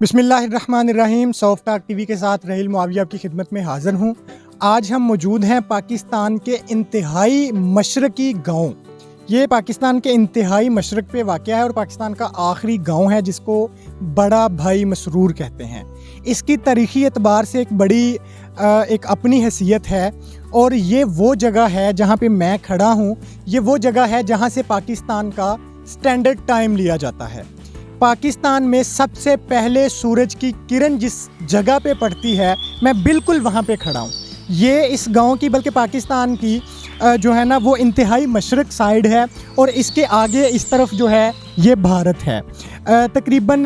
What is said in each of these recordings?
बिस्मिल्लाहिर्रहमानिर्रहीम। Soft talk TV के साथ रहील मुआविया आपकी खिदमत में हाज़िर हूँ। आज हम मौजूद हैं पाकिस्तान के इंतहाई मशरक़ी गाँव। ये पाकिस्तान के इंतहाई मशरक़ पे वाक़या है और पाकिस्तान का आखिरी गाँव है जिसको बड़ा भाई मसरूर कहते हैं। इसकी तारीख़ी एतबार से एक बड़ी एक अपनी हैसियत है और ये वो जगह है जहाँ पे मैं खड़ा हूँ। ये वो जगह है जहाँ से पाकिस्तान का स्टैंडर्ड टाइम लिया जाता है। पाकिस्तान में सबसे पहले सूरज की किरण जिस जगह पे पड़ती है, मैं बिल्कुल वहाँ पे खड़ा हूँ। ये इस गांव की बल्कि पाकिस्तान की जो है ना वो इंतहाई मशरक़ साइड है और इसके आगे इस तरफ जो है ये भारत है। तकरीबन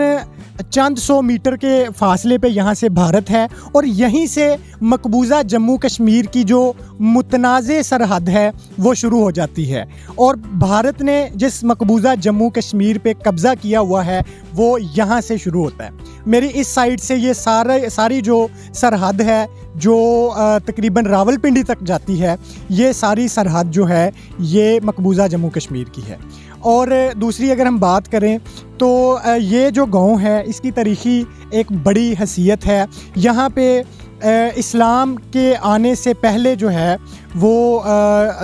चंद 100 मीटर के फासले पे यहाँ से भारत है और यहीं से मकबूजा जम्मू कश्मीर की जो मुतनाज़े सरहद है वो शुरू हो जाती है। और भारत ने जिस मकबूजा जम्मू कश्मीर पे कब्ज़ा किया हुआ है वो यहाँ से शुरू होता है। मेरी इस साइड से ये सारी जो सरहद है जो तकरीबन रावलपिंडी तक जाती है, ये सारी सरहद जो है ये मकबूजा जम्मू कश्मीर की है। और दूसरी अगर हम बात करें तो ये जो गांव है इसकी तारीख़ी एक बड़ी हैसियत है। यहाँ पे इस्लाम के आने से पहले जो है वो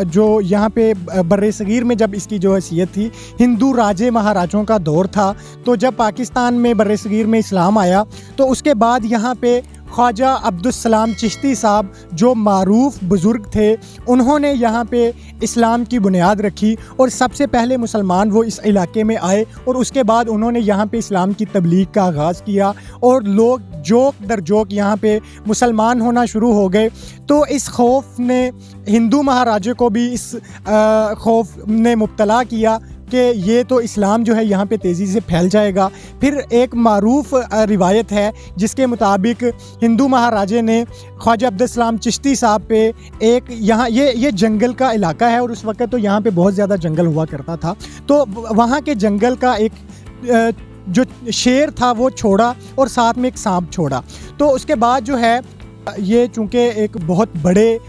जो यहाँ पे बर्र-ए-सग़ीर में जब इसकी जो हैसियत थी, हिंदू राजे महाराजों का दौर था। तो जब पाकिस्तान में बर्र-ए-सग़ीर में इस्लाम आया तो उसके बाद यहाँ पे ख्वाजा अब्दुस्सलाम चिश्ती साहब जो मारूफ़ बुज़ुर्ग थे, उन्होंने यहाँ पे इस्लाम की बुनियाद रखी और सबसे पहले मुसलमान वो इस इलाके में आए और उसके बाद उन्होंने यहाँ पे इस्लाम की तबलीग का आगाज़ किया और लोग जोक दर जोक यहाँ पे मुसलमान होना शुरू हो गए। तो इस खौफ ने हिंदू महाराजे को भी इस खौफ ने मुब्तला किया कि ये तो इस्लाम जो है यहाँ पे तेज़ी से फैल जाएगा। फिर एक मारूफ़ रिवायत है जिसके मुताबिक हिंदू महाराजे ने ख्वाजा अब्दुस्सलाम चिश्ती साहब पे एक यहाँ ये जंगल का इलाका है और उस वक्त तो यहाँ पे बहुत ज़्यादा जंगल हुआ करता था। तो वहाँ के जंगल का एक जो शेर था वो छोड़ा और साथ में एक सांप छोड़ा। तो उसके बाद जो है ये चूँकि एक बहुत बड़े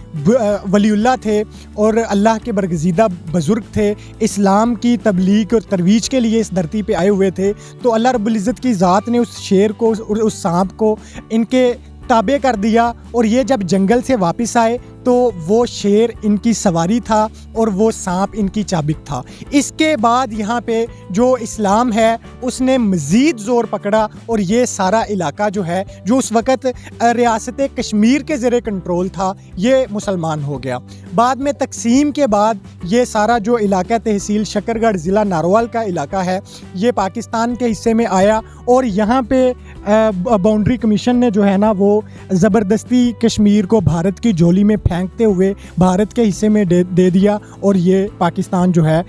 वलीउल्लाह थे और अल्लाह के बरगज़ीदा बुज़ुर्ग थे, इस्लाम की तबलीग और तरवीज के लिए इस धरती पे आए हुए थे, तो अल्लाह रब्बुल इज़्ज़त की ज़ात ने उस शेर को और उस सांप को इनके ताबे कर दिया। और ये जब जंगल से वापस आए तो वो शेर इनकी सवारी था और वो सांप इनकी चाबिक था। इसके बाद यहाँ पे जो इस्लाम है उसने मज़ीद ज़ोर पकड़ा और ये सारा इलाका जो है जो उस वक़्त रियासत कश्मीर के ज़ेरे कंट्रोल था, ये मुसलमान हो गया। बाद में तकसीम के बाद ये सारा जो इलाका तहसील शकरगढ़ ज़िला नारोवाल का इलाका है ये पाकिस्तान के हिस्से में आया और यहाँ पे बाउंड्री कमीशन ने जो है ना वो ज़बरदस्ती कश्मीर को भारत की झोली में फेंकते हुए भारत के हिस्से में दे दिया और ये पाकिस्तान जो है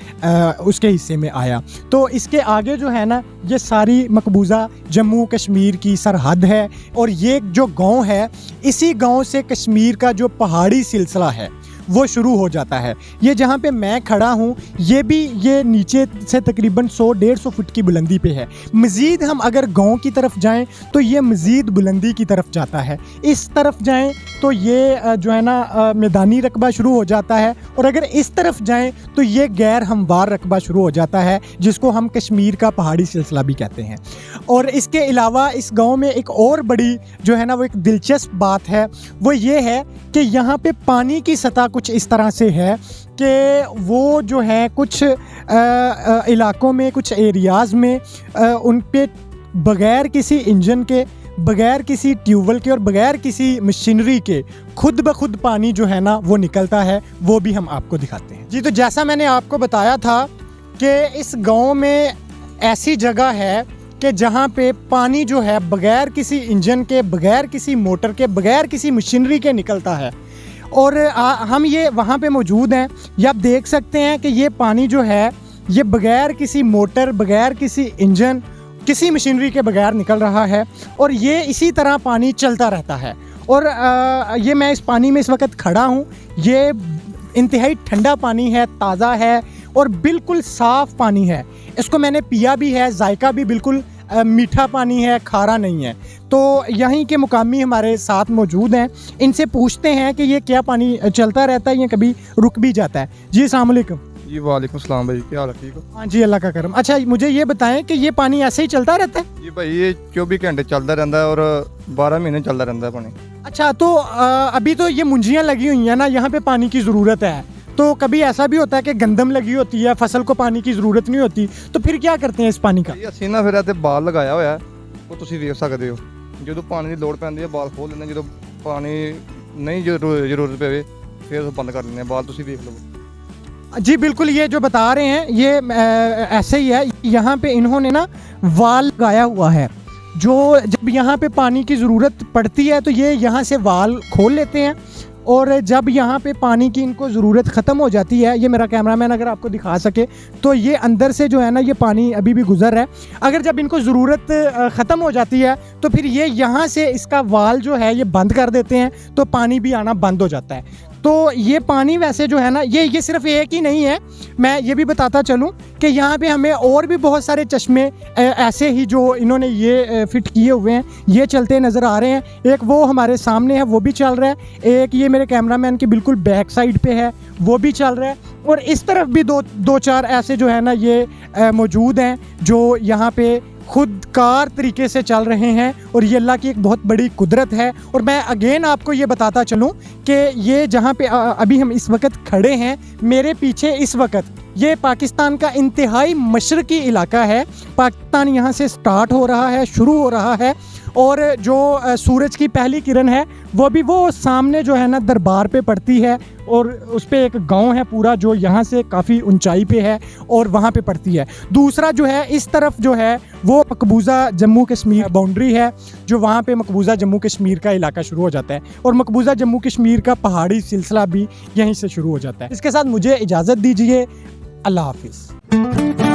उसके हिस्से में आया। तो इसके आगे जो है ना ये सारी मकबूजा जम्मू कश्मीर की सरहद है और ये जो गांव है इसी गांव से कश्मीर का जो पहाड़ी सिलसिला है वो शुरू हो जाता है। ये जहाँ पे मैं खड़ा हूँ ये नीचे से तकरीबन 100-150 फुट की बुलंदी पे है। मज़ीद हम अगर गांव की तरफ जाएं तो ये मज़ीद बुलंदी की तरफ जाता है। इस तरफ जाएं तो ये जो है ना मैदानी रकबा शुरू हो जाता है और अगर इस तरफ जाएं तो ये गैर हमवार रकबा शुरू हो जाता है जिसको हम कश्मीर का पहाड़ी सिलसिला भी कहते हैं। और इसके अलावा इस गाँव में एक और बड़ी जो है ना वो एक दिलचस्प बात है, वो ये है कि यहाँ पे पानी की सतह कुछ इस तरह से है कि वो जो है कुछ इलाकों में कुछ एरियाज़ में उन पे बग़ैर किसी इंजन के, बग़ैर किसी ट्यूबवेल के और बग़ैर किसी मशीनरी के खुद ब खुद पानी जो है ना वो निकलता है। वो भी हम आपको दिखाते हैं। जी, तो जैसा मैंने आपको बताया था कि इस गांव में ऐसी जगह है कि जहाँ पे पानी जो है बग़ैर किसी इंजन के, बग़ैर किसी मोटर के, बग़ैर किसी मशीनरी के निकलता है और हम ये वहाँ पे मौजूद हैं। ये आप देख सकते हैं कि ये पानी जो है ये बग़ैर किसी मोटर, बग़ैर किसी इंजन, किसी मशीनरी के बग़ैर निकल रहा है और ये इसी तरह पानी चलता रहता है। और ये मैं इस पानी में इस वक्त खड़ा हूँ। ये इंतहाई ठंडा पानी है, ताज़ा है और बिल्कुल साफ़ पानी है। इसको मैंने पिया भी है, जायका भी बिल्कुल मीठा पानी है, खारा नहीं है। तो यहीं के मुकामी हमारे साथ मौजूद हैं, इनसे पूछते हैं कि ये क्या पानी चलता रहता है या कभी रुक भी जाता है। जी, अस्सलाम वालेकुम। जी वालेकुम सलाम भाई, क्या हाल है, ठीक हो? हाँ जी, अल्लाह का करम। अच्छा, मुझे ये बताएं कि ये पानी ऐसे ही चलता रहता है? जी भाई, ये 24 घंटे चलता रहता है और 12 महीने चलता रहता है पानी। अच्छा, तो अभी तो ये मुंजियाँ लगी हुई हैं ना, यहाँ पे पानी की ज़रूरत है। तो कभी ऐसा भी होता है कि गंदम लगी होती है, फसल को पानी की ज़रूरत नहीं होती, तो फिर क्या करते हैं इस पानी का? ਇਹ ਅਸੀਂ ਨਾ ਫਿਰ ਇੱਥੇ ਬਾਲ ਲਗਾਇਆ ਹੋਇਆ ਹੈ, ਉਹ ਤੁਸੀਂ ਵੇਖ ਸਕਦੇ ਹੋ। ਜਦੋਂ ਪਾਣੀ ਦੀ ਲੋੜ ਪੈਂਦੀ ਹੈ ਬਾਲ ਖੋਲ ਲੈਂਦੇ ਹਾਂ, ਜਦੋਂ ਪਾਣੀ ਨਹੀਂ ਜ਼ਰੂਰਤ ਪਵੇ ਫਿਰ ਉਹ ਬੰਦ ਕਰ ਦਿੰਦੇ ਹਾਂ ਬਾਲ, ਤੁਸੀਂ ਵੇਖ ਲਓ। जी बिल्कुल, ये जो बता रहे हैं ये ऐसे ही है। यहाँ पे इन्होंने ना वाल लगाया हुआ है, जो जब यहाँ पे पानी की ज़रूरत पड़ती है तो ये यहाँ से वाल खोल लेते हैं, और जब यहाँ पे पानी की इनको ज़रूरत ख़त्म हो जाती है, ये मेरा कैमरामैन अगर आपको दिखा सके तो ये अंदर से जो है ना ये पानी अभी भी गुज़र रहा है। अगर जब इनको ज़रूरत ख़त्म हो जाती है तो फिर ये यहाँ से इसका वाल जो है ये बंद कर देते हैं, तो पानी भी आना बंद हो जाता है। तो ये पानी वैसे जो है ना ये सिर्फ एक ही नहीं है, मैं ये भी बताता चलूँ कि यहाँ पे हमें और भी बहुत सारे चश्मे ऐसे ही जो इन्होंने ये फिट किए हुए हैं ये चलते नज़र आ रहे हैं। एक वो हमारे सामने है, वो भी चल रहा है, एक ये मेरे कैमरामैन के बिल्कुल बैक साइड पे है, वो भी चल रहा है, और इस तरफ भी दो चार ऐसे जो है ना ये मौजूद हैं जो यहाँ पे खुदकार तरीके से चल रहे हैं, और ये अल्लाह की एक बहुत बड़ी कुदरत है। और मैं अगेन आपको ये बताता चलूँ कि ये जहाँ पे अभी हम इस वक्त खड़े हैं, मेरे पीछे इस वक्त ये पाकिस्तान का इंतहाई मशरकी इलाका है। पाकिस्तान यहाँ से स्टार्ट हो रहा है, शुरू हो रहा है, और जो सूरज की पहली किरण है वो भी वो सामने जो है ना दरबार पे पड़ती है, और उस पे एक गांव है पूरा जो यहाँ से काफ़ी ऊंचाई पे है और वहाँ पे पड़ती है। दूसरा जो है इस तरफ जो है वो मकबूजा जम्मू कश्मीर बाउंड्री है, जो वहाँ पे मकबूजा जम्मू कश्मीर का इलाका शुरू हो जाता है, और मकबूजा जम्मू कश्मीर का पहाड़ी सिलसिला भी यहीं से शुरू हो जाता है। इसके साथ मुझे इजाज़त दीजिए, अल्लाह हाफिज़।